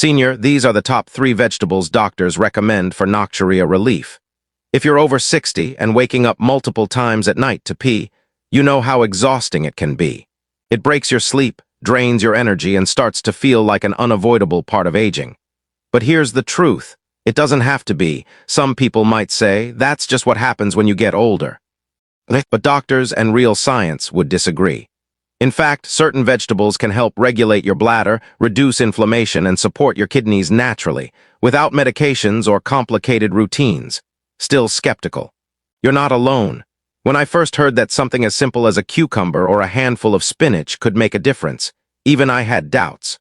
Senior, these are the top 3 vegetables doctors recommend for nocturia relief. If you're over 60 and waking up multiple times at night to pee, you know how exhausting it can be. It breaks your sleep, drains your energy, and starts to feel like an unavoidable part of aging. But here's the truth. It doesn't have to be. Some people might say that's just what happens when you get older. But doctors and real science would disagree. In fact, certain vegetables can help regulate your bladder, reduce inflammation, and support your kidneys naturally, without medications or complicated routines. Still skeptical? You're not alone. When I first heard that something as simple as a cucumber or a handful of spinach could make a difference, even I had doubts.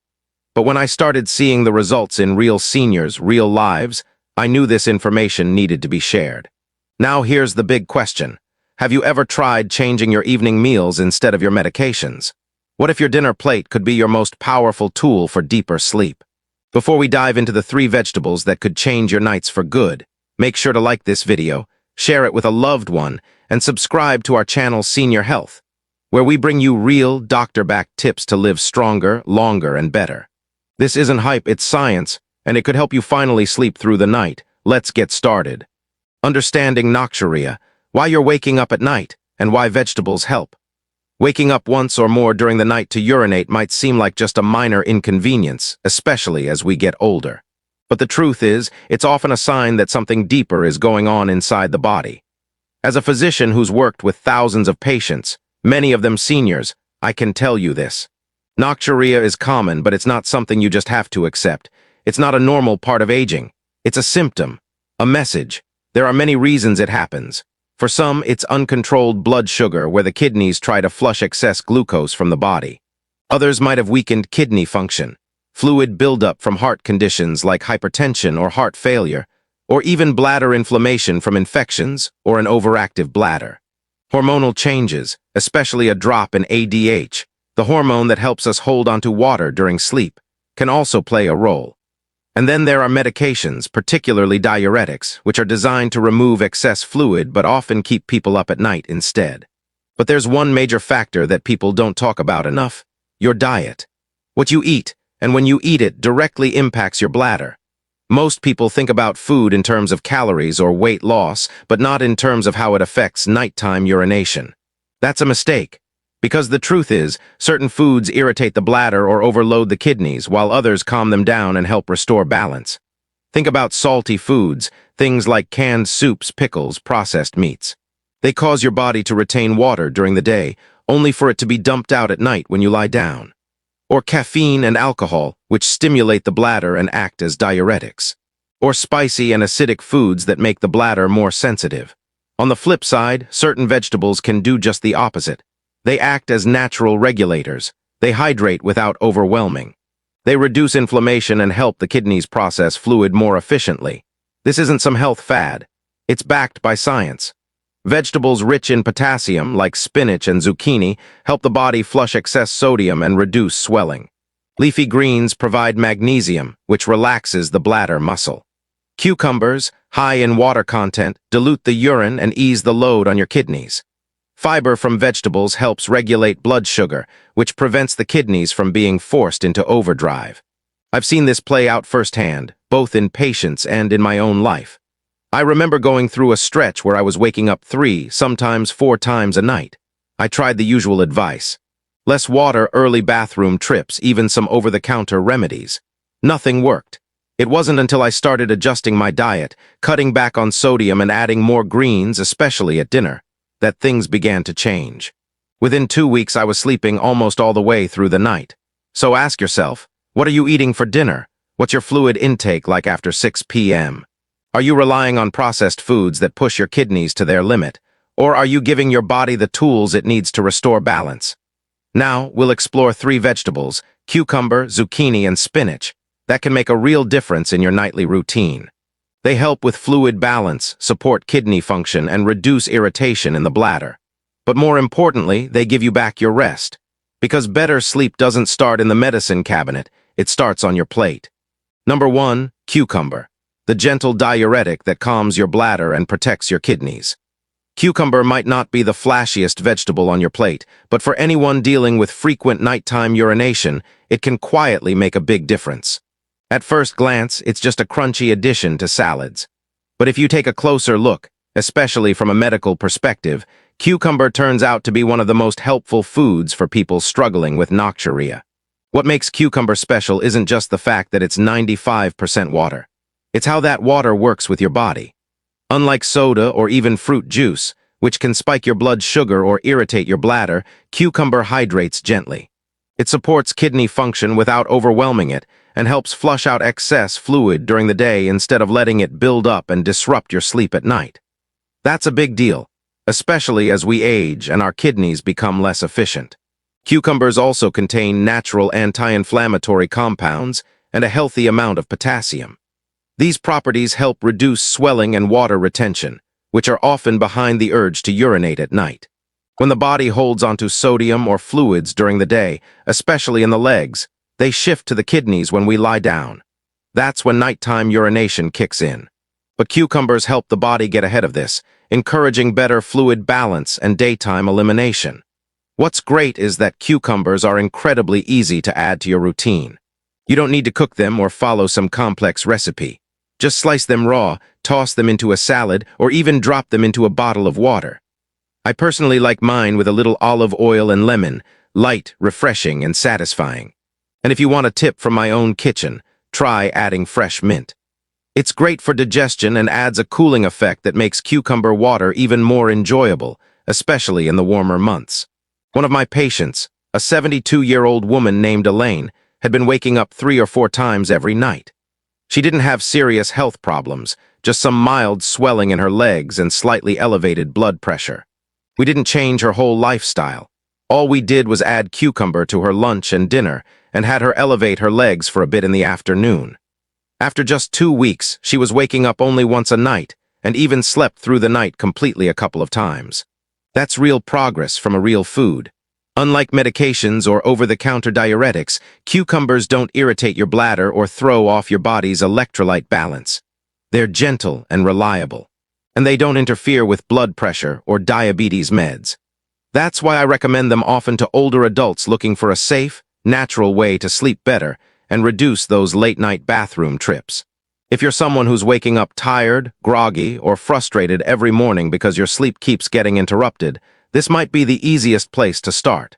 But when I started seeing the results in real seniors' real lives, I knew this information needed to be shared. Now here's the big question. Have you ever tried changing your evening meals instead of your medications? What if your dinner plate could be your most powerful tool for deeper sleep? Before we dive into the 3 vegetables that could change your nights for good, make sure to like this video, share it with a loved one, and subscribe to our channel Senior Health, where we bring you real, doctor-backed tips to live stronger, longer, and better. This isn't hype, it's science, and it could help you finally sleep through the night. Let's get started. Understanding nocturia, why you're waking up at night, and why vegetables help. Waking up once or more during the night to urinate might seem like just a minor inconvenience, especially as we get older. But the truth is, it's often a sign that something deeper is going on inside the body. As a physician who's worked with thousands of patients, many of them seniors, I can tell you this. Nocturia is common, but it's not something you just have to accept. It's not a normal part of aging. It's a symptom, a message. There are many reasons it happens. For some, it's uncontrolled blood sugar, where the kidneys try to flush excess glucose from the body. Others might have weakened kidney function, fluid buildup from heart conditions like hypertension or heart failure, or even bladder inflammation from infections or an overactive bladder. Hormonal changes, especially a drop in ADH, the hormone that helps us hold onto water during sleep, can also play a role. And then there are medications, particularly diuretics, which are designed to remove excess fluid but often keep people up at night instead. But there's one major factor that people don't talk about enough: your diet. What you eat, and when you eat it, directly impacts your bladder. Most people think about food in terms of calories or weight loss, but not in terms of how it affects nighttime urination. That's a mistake. Because the truth is, certain foods irritate the bladder or overload the kidneys, while others calm them down and help restore balance. Think about salty foods, things like canned soups, pickles, processed meats. They cause your body to retain water during the day, only for it to be dumped out at night when you lie down. Or caffeine and alcohol, which stimulate the bladder and act as diuretics. Or spicy and acidic foods that make the bladder more sensitive. On the flip side, certain vegetables can do just the opposite. They act as natural regulators. They hydrate without overwhelming. They reduce inflammation and help the kidneys process fluid more efficiently. This isn't some health fad. It's backed by science. Vegetables rich in potassium, like spinach and zucchini, help the body flush excess sodium and reduce swelling. Leafy greens provide magnesium, which relaxes the bladder muscle. Cucumbers, high in water content, dilute the urine and ease the load on your kidneys. Fiber from vegetables helps regulate blood sugar, which prevents the kidneys from being forced into overdrive. I've seen this play out firsthand, both in patients and in my own life. I remember going through a stretch where I was waking up 3, sometimes 4 times a night. I tried the usual advice. Less water, early bathroom trips, even some over-the-counter remedies. Nothing worked. It wasn't until I started adjusting my diet, cutting back on sodium and adding more greens, especially at dinner, that things began to change. Within 2 weeks, I was sleeping almost all the way through the night. So ask yourself, what are you eating for dinner? What's your fluid intake like after 6 p.m.? Are you relying on processed foods that push your kidneys to their limit? Or are you giving your body the tools it needs to restore balance? Now, we'll explore 3 vegetables, cucumber, zucchini, and spinach, that can make a real difference in your nightly routine. They help with fluid balance, support kidney function, and reduce irritation in the bladder. But more importantly, they give you back your rest. Because better sleep doesn't start in the medicine cabinet, it starts on your plate. Number 1, cucumber, the gentle diuretic that calms your bladder and protects your kidneys. Cucumber might not be the flashiest vegetable on your plate, but for anyone dealing with frequent nighttime urination, it can quietly make a big difference. At first glance, it's just a crunchy addition to salads. But if you take a closer look, especially from a medical perspective, cucumber turns out to be one of the most helpful foods for people struggling with nocturia. What makes cucumber special isn't just the fact that it's 95% water. It's how that water works with your body. Unlike soda or even fruit juice, which can spike your blood sugar or irritate your bladder, cucumber hydrates gently. It supports kidney function without overwhelming it and helps flush out excess fluid during the day instead of letting it build up and disrupt your sleep at night. That's a big deal, especially as we age and our kidneys become less efficient. Cucumbers also contain natural anti-inflammatory compounds and a healthy amount of potassium. These properties help reduce swelling and water retention, which are often behind the urge to urinate at night. When the body holds onto sodium or fluids during the day, especially in the legs, they shift to the kidneys when we lie down. That's when nighttime urination kicks in. But cucumbers help the body get ahead of this, encouraging better fluid balance and daytime elimination. What's great is that cucumbers are incredibly easy to add to your routine. You don't need to cook them or follow some complex recipe. Just slice them raw, toss them into a salad, or even drop them into a bottle of water. I personally like mine with a little olive oil and lemon, light, refreshing, and satisfying. And if you want a tip from my own kitchen, try adding fresh mint. It's great for digestion and adds a cooling effect that makes cucumber water even more enjoyable, especially in the warmer months. One of my patients, a 72-year-old woman named Elaine, had been waking up 3 or 4 times every night. She didn't have serious health problems, just some mild swelling in her legs and slightly elevated blood pressure. We didn't change her whole lifestyle. All we did was add cucumber to her lunch and dinner and had her elevate her legs for a bit in the afternoon. After just 2 weeks, she was waking up only once a night and even slept through the night completely a couple of times. That's real progress from a real food. Unlike medications or over-the-counter diuretics, cucumbers don't irritate your bladder or throw off your body's electrolyte balance. They're gentle and reliable, and they don't interfere with blood pressure or diabetes meds. That's why I recommend them often to older adults looking for a safe, natural way to sleep better and reduce those late-night bathroom trips. If you're someone who's waking up tired, groggy, or frustrated every morning because your sleep keeps getting interrupted, this might be the easiest place to start.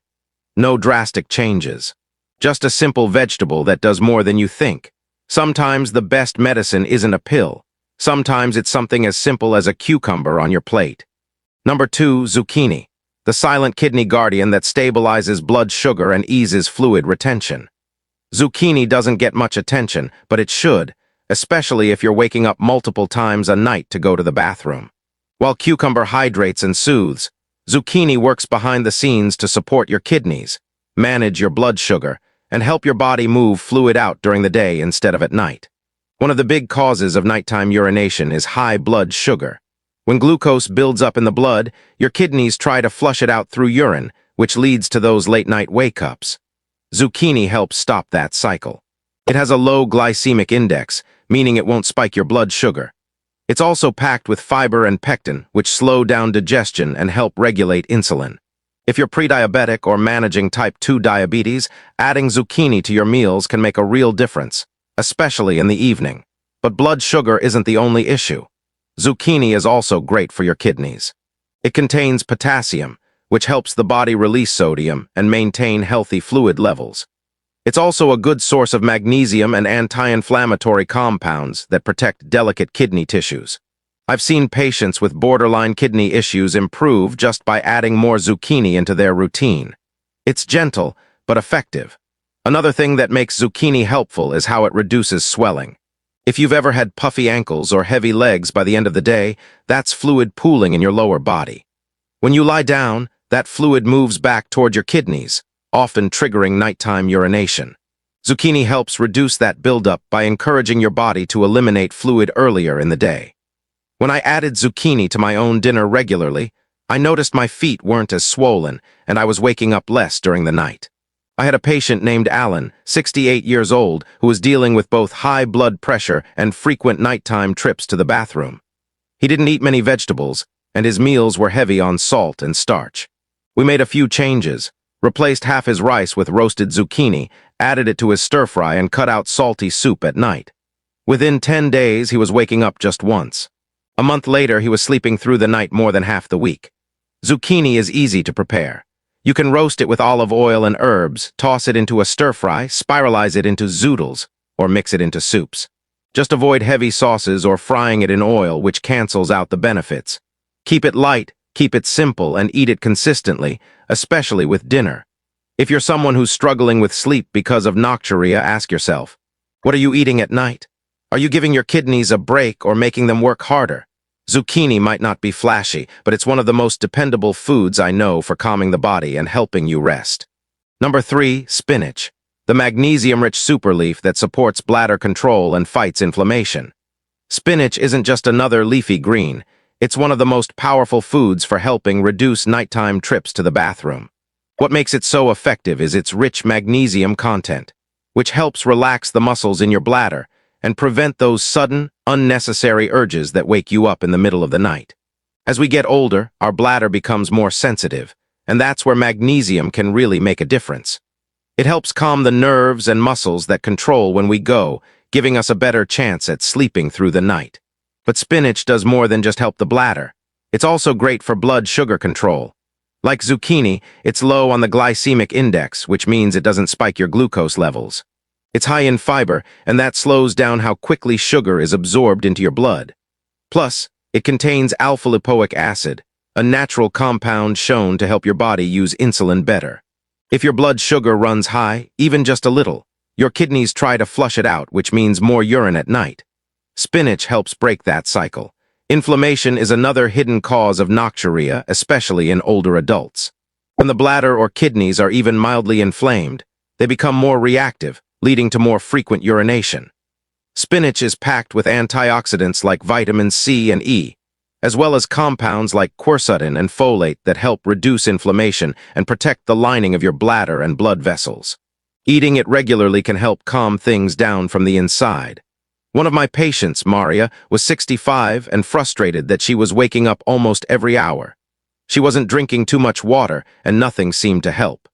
No drastic changes. Just a simple vegetable that does more than you think. Sometimes the best medicine isn't a pill. Sometimes it's something as simple as a cucumber on your plate. Number 2, zucchini, the silent kidney guardian that stabilizes blood sugar and eases fluid retention. Zucchini doesn't get much attention, but it should, especially if you're waking up multiple times a night to go to the bathroom. While cucumber hydrates and soothes, zucchini works behind the scenes to support your kidneys, manage your blood sugar, and help your body move fluid out during the day instead of at night. One of the big causes of nighttime urination is high blood sugar. When glucose builds up in the blood, your kidneys try to flush it out through urine, which leads to those late-night wake-ups. Zucchini helps stop that cycle. It has a low glycemic index, meaning it won't spike your blood sugar. It's also packed with fiber and pectin, which slow down digestion and help regulate insulin. If you're pre-diabetic or managing type 2 diabetes, adding zucchini to your meals can make a real difference, especially in the evening. But blood sugar isn't the only issue. Zucchini is also great for your kidneys. It contains potassium, which helps the body release sodium and maintain healthy fluid levels. It's also a good source of magnesium and anti-inflammatory compounds that protect delicate kidney tissues. I've seen patients with borderline kidney issues improve just by adding more zucchini into their routine. It's gentle, but effective. Another thing that makes zucchini helpful is how it reduces swelling. If you've ever had puffy ankles or heavy legs by the end of the day, that's fluid pooling in your lower body. When you lie down, that fluid moves back toward your kidneys, often triggering nighttime urination. Zucchini helps reduce that buildup by encouraging your body to eliminate fluid earlier in the day. When I added zucchini to my own dinner regularly, I noticed my feet weren't as swollen and I was waking up less during the night. I had a patient named Alan, 68 years old, who was dealing with both high blood pressure and frequent nighttime trips to the bathroom. He didn't eat many vegetables, and his meals were heavy on salt and starch. We made a few changes, replaced half his rice with roasted zucchini, added it to his stir-fry, and cut out salty soup at night. Within 10 days, he was waking up just once. A month later, he was sleeping through the night more than half the week. Zucchini is easy to prepare. You can roast it with olive oil and herbs, toss it into a stir-fry, spiralize it into zoodles, or mix it into soups. Just avoid heavy sauces or frying it in oil, which cancels out the benefits. Keep it light, keep it simple, and eat it consistently, especially with dinner. If you're someone who's struggling with sleep because of nocturia, ask yourself, what are you eating at night? Are you giving your kidneys a break or making them work harder? Zucchini might not be flashy, but it's one of the most dependable foods I know for calming the body and helping you rest. Number 3, spinach, the magnesium-rich superleaf that supports bladder control and fights inflammation. Spinach isn't just another leafy green. It's one of the most powerful foods for helping reduce nighttime trips to the bathroom. What makes it so effective is its rich magnesium content, which helps relax the muscles in your bladder and prevent those sudden, unnecessary urges that wake you up in the middle of the night. As we get older, our bladder becomes more sensitive, and that's where magnesium can really make a difference. It helps calm the nerves and muscles that control when we go, giving us a better chance at sleeping through the night. But spinach does more than just help the bladder. It's also great for blood sugar control. Like zucchini, it's low on the glycemic index, which means it doesn't spike your glucose levels. It's high in fiber, and that slows down how quickly sugar is absorbed into your blood. Plus, it contains alpha-lipoic acid, a natural compound shown to help your body use insulin better. If your blood sugar runs high, even just a little, your kidneys try to flush it out, which means more urine at night. Spinach helps break that cycle. Inflammation is another hidden cause of nocturia, especially in older adults. When the bladder or kidneys are even mildly inflamed, they become more reactive, leading to more frequent urination. Spinach is packed with antioxidants like vitamins C and E, as well as compounds like quercetin and folate that help reduce inflammation and protect the lining of your bladder and blood vessels. Eating it regularly can help calm things down from the inside. One of my patients, Maria, was 65 and frustrated that she was waking up almost every hour. She wasn't drinking too much water, and nothing seemed to help.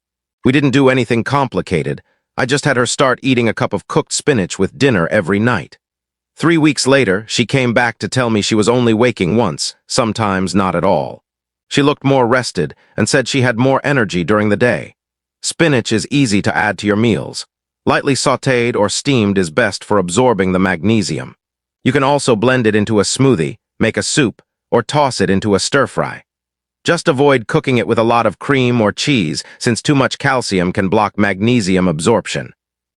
We didn't do anything complicated. I just had her start eating a cup of cooked spinach with dinner every night. 3 weeks later, she came back to tell me she was only waking once, sometimes not at all. She looked more rested and said she had more energy during the day. Spinach is easy to add to your meals. Lightly sautéed or steamed is best for absorbing the magnesium. You can also blend it into a smoothie, make a soup, or toss it into a stir-fry. Just avoid cooking it with a lot of cream or cheese, since too much calcium can block magnesium absorption.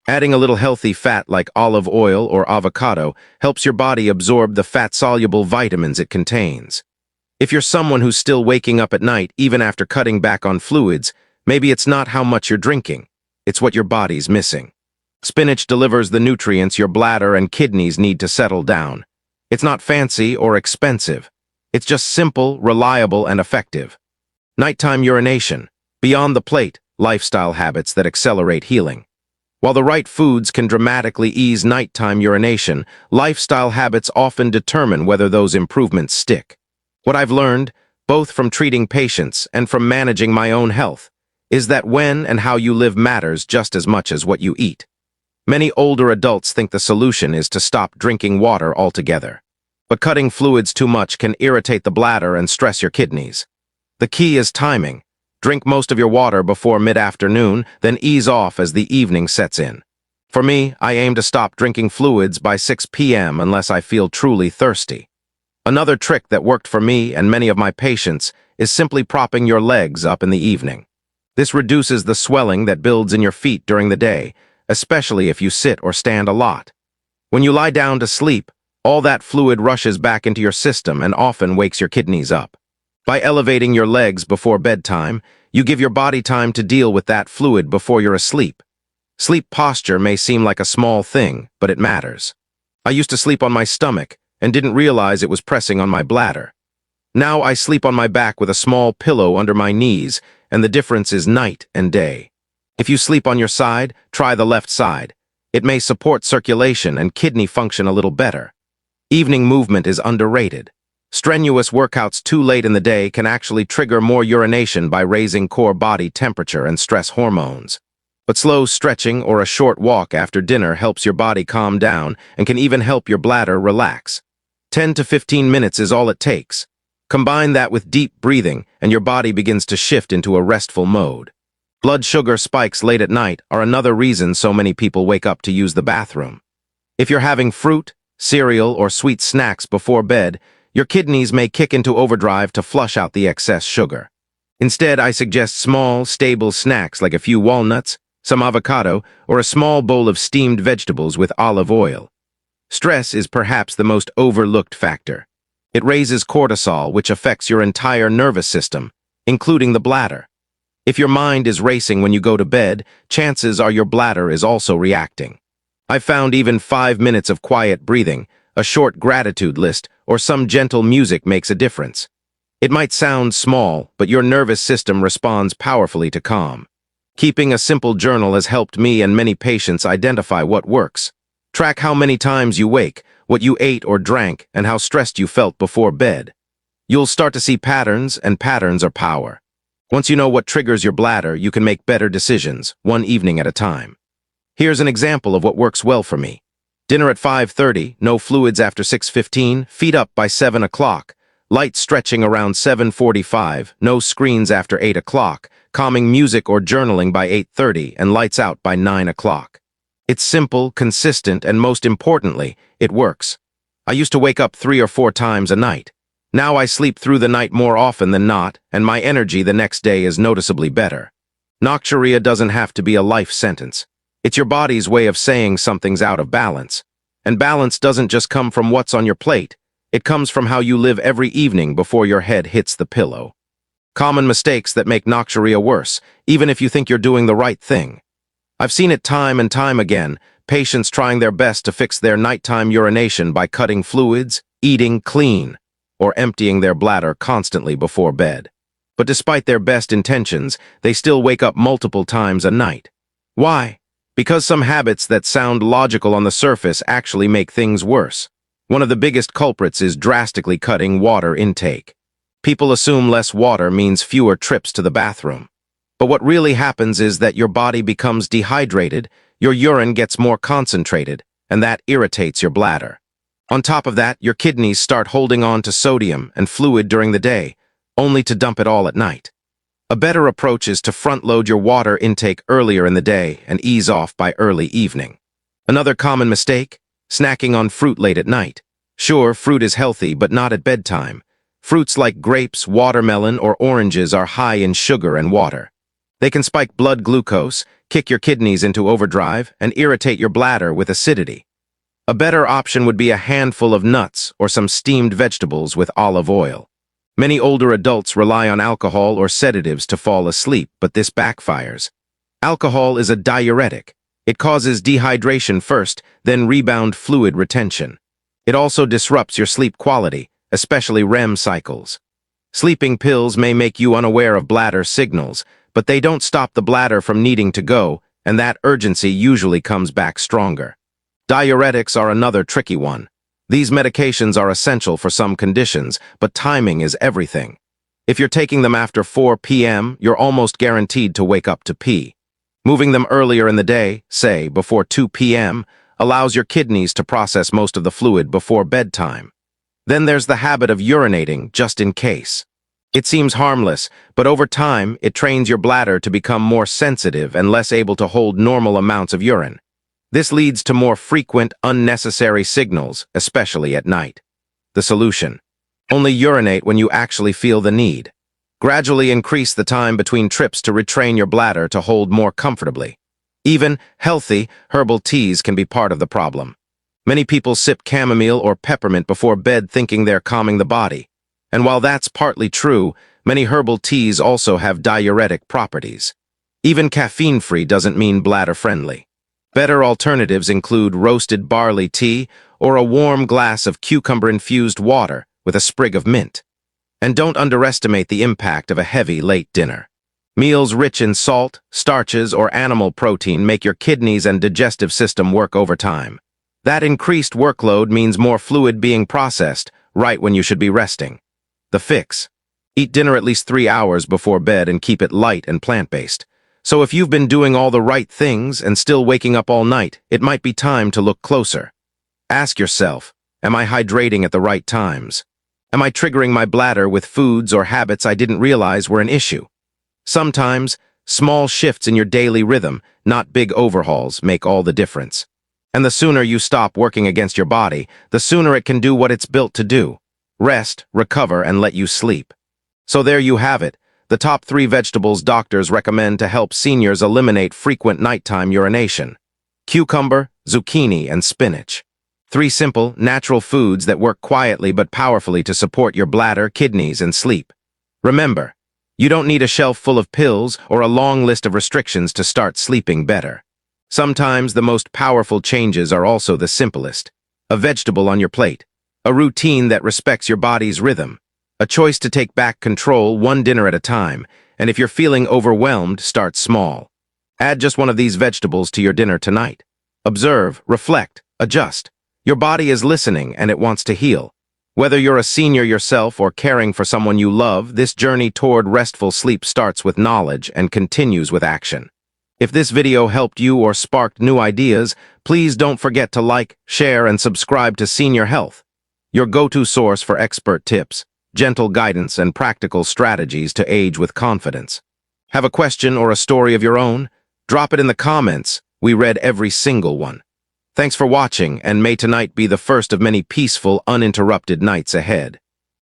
Adding a little healthy fat like olive oil or avocado helps your body absorb the fat-soluble vitamins it contains. If you're someone who's still waking up at night even after cutting back on fluids, maybe it's not how much you're drinking, it's what your body's missing. Spinach delivers the nutrients your bladder and kidneys need to settle down. It's not fancy or expensive. It's just simple, reliable, and effective. Nighttime urination, beyond the plate, lifestyle habits that accelerate healing. While the right foods can dramatically ease nighttime urination, lifestyle habits often determine whether those improvements stick. What I've learned, both from treating patients and from managing my own health, is that when and how you live matters just as much as what you eat. Many older adults think the solution is to stop drinking water altogether. But cutting fluids too much can irritate the bladder and stress your kidneys. The key is timing. Drink most of your water before mid-afternoon, then ease off as the evening sets in. For me, I aim to stop drinking fluids by 6 p.m. unless I feel truly thirsty. Another trick that worked for me and many of my patients is simply propping your legs up in the evening. This reduces the swelling that builds in your feet during the day, especially if you sit or stand a lot. When you lie down to sleep, all that fluid rushes back into your system and often wakes your kidneys up. By elevating your legs before bedtime, you give your body time to deal with that fluid before you're asleep. Sleep posture may seem like a small thing, but it matters. I used to sleep on my stomach and didn't realize it was pressing on my bladder. Now I sleep on my back with a small pillow under my knees, and the difference is night and day. If you sleep on your side, try the left side. It may support circulation and kidney function a little better. Evening movement is underrated. Strenuous workouts too late in the day can actually trigger more urination by raising core body temperature and stress hormones. But slow stretching or a short walk after dinner helps your body calm down and can even help your bladder relax. 10 to 15 minutes is all it takes. Combine that with deep breathing and your body begins to shift into a restful mode. Blood sugar spikes late at night are another reason so many people wake up to use the bathroom. If you're having fruit, cereal, or sweet snacks before bed, your kidneys may kick into overdrive to flush out the excess sugar. Instead, I suggest small, stable snacks like a few walnuts, some avocado, or a small bowl of steamed vegetables with olive oil. Stress is perhaps the most overlooked factor. It raises cortisol, which affects your entire nervous system, including the bladder. If your mind is racing when you go to bed, chances are your bladder is also reacting. I've found even 5 minutes of quiet breathing, a short gratitude list, or some gentle music makes a difference. It might sound small, but your nervous system responds powerfully to calm. Keeping a simple journal has helped me and many patients identify what works. Track how many times you wake, what you ate or drank, and how stressed you felt before bed. You'll start to see patterns, and patterns are power. Once you know what triggers your bladder, you can make better decisions, one evening at a time. Here's an example of what works well for me. Dinner at 5:30, no fluids after 6:15, feet up by 7 o'clock, light stretching around 7:45, no screens after 8 o'clock, calming music or journaling by 8:30, and lights out by 9 o'clock. It's simple, consistent, and most importantly, it works. I used to wake up 3 or 4 times a night. Now I sleep through the night more often than not, and my energy the next day is noticeably better. Nocturia doesn't have to be a life sentence. It's your body's way of saying something's out of balance. And balance doesn't just come from what's on your plate. It comes from how you live every evening before your head hits the pillow. Common mistakes that make nocturia worse, even if you think you're doing the right thing. I've seen it time and time again, patients trying their best to fix their nighttime urination by cutting fluids, eating clean, or emptying their bladder constantly before bed. But despite their best intentions, they still wake up multiple times a night. Why? Because some habits that sound logical on the surface actually make things worse. One of the biggest culprits is drastically cutting water intake. People assume less water means fewer trips to the bathroom. But what really happens is that your body becomes dehydrated, your urine gets more concentrated, and that irritates your bladder. On top of that, your kidneys start holding on to sodium and fluid during the day, only to dump it all at night. A better approach is to front-load your water intake earlier in the day and ease off by early evening. Another common mistake? Snacking on fruit late at night. Sure, fruit is healthy, but not at bedtime. Fruits like grapes, watermelon, or oranges are high in sugar and water. They can spike blood glucose, kick your kidneys into overdrive, and irritate your bladder with acidity. A better option would be a handful of nuts or some steamed vegetables with olive oil. Many older adults rely on alcohol or sedatives to fall asleep, but this backfires. Alcohol is a diuretic. It causes dehydration first, then rebound fluid retention. It also disrupts your sleep quality, especially REM cycles. Sleeping pills may make you unaware of bladder signals, but they don't stop the bladder from needing to go, and that urgency usually comes back stronger. Diuretics are another tricky one. These medications are essential for some conditions, but timing is everything. If you're taking them after 4 p.m., you're almost guaranteed to wake up to pee. Moving them earlier in the day, say before 2 p.m., allows your kidneys to process most of the fluid before bedtime. Then there's the habit of urinating, just in case. It seems harmless, but over time, it trains your bladder to become more sensitive and less able to hold normal amounts of urine. This leads to more frequent, unnecessary signals, especially at night. The solution: only urinate when you actually feel the need. Gradually increase the time between trips to retrain your bladder to hold more comfortably. Even healthy, herbal teas can be part of the problem. Many people sip chamomile or peppermint before bed thinking they're calming the body. And while that's partly true, many herbal teas also have diuretic properties. Even caffeine-free doesn't mean bladder-friendly. Better alternatives include roasted barley tea or a warm glass of cucumber-infused water with a sprig of mint. And don't underestimate the impact of a heavy late dinner. Meals rich in salt, starches, or animal protein make your kidneys and digestive system work overtime. That increased workload means more fluid being processed right when you should be resting. The fix: eat dinner at least 3 hours before bed and keep it light and plant-based. So if you've been doing all the right things and still waking up all night, it might be time to look closer. Ask yourself, am I hydrating at the right times? Am I triggering my bladder with foods or habits I didn't realize were an issue? Sometimes, small shifts in your daily rhythm, not big overhauls, make all the difference. And the sooner you stop working against your body, the sooner it can do what it's built to do. Rest, recover, and let you sleep. So there you have it, the top 3 vegetables doctors recommend to help seniors eliminate frequent nighttime urination. Cucumber, zucchini, and spinach. 3 simple, natural foods that work quietly but powerfully to support your bladder, kidneys, and sleep. Remember, you don't need a shelf full of pills or a long list of restrictions to start sleeping better. Sometimes the most powerful changes are also the simplest. A vegetable on your plate, a routine that respects your body's rhythm, a choice to take back control one dinner at a time, and if you're feeling overwhelmed, start small. Add just one of these vegetables to your dinner tonight. Observe, reflect, adjust. Your body is listening and it wants to heal. Whether you're a senior yourself or caring for someone you love, this journey toward restful sleep starts with knowledge and continues with action. If this video helped you or sparked new ideas, please don't forget to like, share, and subscribe to Senior Health, your go-to source for expert tips, gentle guidance, and practical strategies to age with confidence. Have a question or a story of your own? Drop it in the comments. We read every single one. Thanks for watching, and may tonight be the first of many peaceful, uninterrupted nights ahead.